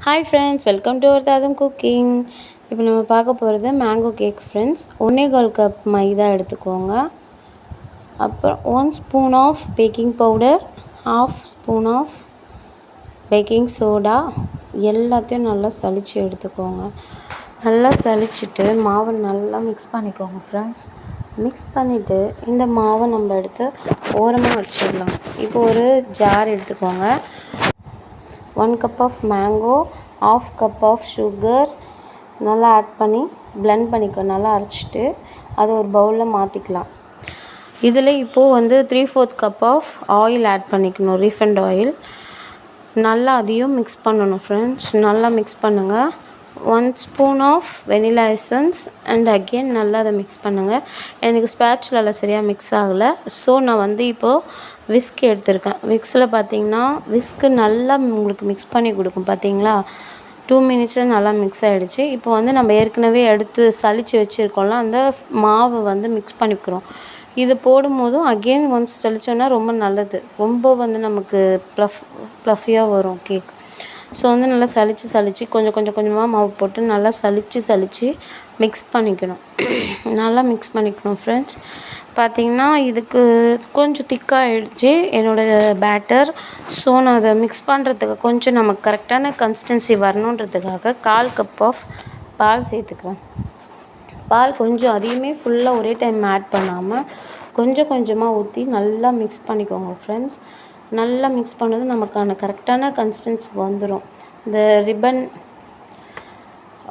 Hi friends, welcome to our தாதம் cooking. இப்போ நம்ம பார்க்க போகிறது mango cake friends. 1/4 cup maida எடுத்துக்கோங்க. அப்புறம் 1 spoon of baking powder, 1/2 spoon of baking soda, எல்லாத்தையும் நல்லா சலித்து எடுத்துக்கோங்க. நல்லா சலிச்சுட்டு மாவை நல்லா மிக்ஸ் பண்ணிக்கோங்க ஃப்ரெண்ட்ஸ். மிக்ஸ் பண்ணிவிட்டு இந்த மாவை நம்ம எடுத்து ஓரமாக வச்சிடலாம். இப்போ ஒரு ஜார் எடுத்துக்கோங்க. 1 cup of mango, 1/2 cup of sugar நல்லா ஆட் பண்ணி பிளெண்ட் பண்ணிக்கோ. நல்லா அரைச்சிட்டு அதை ஒரு பவுலில் மாற்றிக்கலாம். இதில் இப்போது 3/4 கப் ஆஃப் ஆயில் ஆட் பண்ணிக்கணும், ரீஃபைண்ட் ஆயில். நல்லா அதையும் மிக்ஸ் பண்ணணும் ஃப்ரெண்ட்ஸ். நல்லா மிக்ஸ் பண்ணுங்கள். 1 spoon of vanilla essence and again நல்லா அதை மிக்ஸ் பண்ணுங்கள். எனக்கு ஸ்பேச்சுலாவில் சரியாக மிக்ஸ் ஆகலை. ஸோ நான் இப்போது விஸ்க் எடுத்திருக்கேன். விஸ்கில் பார்த்தீங்கன்னா விஸ்க்கு நல்லா உங்களுக்கு மிக்ஸ் பண்ணி கொடுக்கும். பார்த்தீங்களா, 2 மினிட்ஸில் நல்லா மிக்ஸ் ஆகிடுச்சு. இப்போ நம்ம ஏற்கனவே எடுத்து சலித்து வச்சுருக்கோம்ல, அந்த மாவை மிக்ஸ் பண்ணிக்கிறோம். இது போடும்போதும் அகெயின் ஒன்ஸ் சலிச்சோன்னா ரொம்ப நல்லது. ரொம்ப நமக்கு ப்ளஃபியாக வரும் கேக். ஸோ நல்லா சலித்து கொஞ்சமாக மாவு போட்டு நல்லா சலித்து மிக்ஸ் பண்ணிக்கணும். நல்லா மிக்ஸ் பண்ணிக்கணும் ஃப்ரெண்ட்ஸ். பார்த்திங்கன்னா இதுக்கு கொஞ்சம் திக்காகிடுச்சு என்னோடய பேட்டர். ஸோ நான் அதை மிக்ஸ் பண்ணுறதுக்கு கொஞ்சம் நமக்கு கரெக்டான கன்சிஸ்டன்சி வரணுன்றதுக்காக 1/4 கப் ஆஃப் பால் சேர்த்துக்கிறேன். பால் கொஞ்சம் அதையுமே ஃபுல்லாக ஒரே டைம் ஆட் பண்ணாமல் கொஞ்சமாக ஊற்றி நல்லா மிக்ஸ் பண்ணிக்கோங்க ஃப்ரெண்ட்ஸ். நல்லா மிக்ஸ் பண்ணது நமக்கான கரெக்டான கன்சிஸ்டன்சி வந்துடும். இந்த ரிப்பன்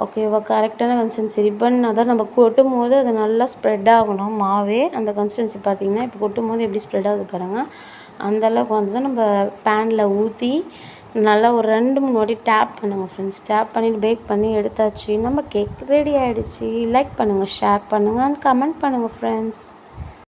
ஓகேவா, கரெக்டான கன்சிஸ்டன்சி ரிப்பன்னா தான் நம்ம கொட்டும் போது அது நல்லா ஸ்ப்ரெட் ஆகணும் மாவே. அந்த கன்சிஸ்டன்சி பார்த்திங்கன்னா இப்போ கொட்டும் போது எப்படி ஸ்ப்ரெட் ஆகுது பாருங்கள். அந்தளவுக்கு தான் நம்ம பேனில் ஊற்றி நல்லா ஒரு 2-3 வாட்டி டேப் பண்ணுங்கள் ஃப்ரெண்ட்ஸ். டேப் பண்ணிவிட்டு பேக் பண்ணி எடுத்தாச்சு. நம்ம கேக் ரெடி ஆகிடுச்சு. லைக் பண்ணுங்கள், ஷேர் பண்ணுங்கள் அண்ட் கமெண்ட் பண்ணுங்கள் ஃப்ரெண்ட்ஸ்.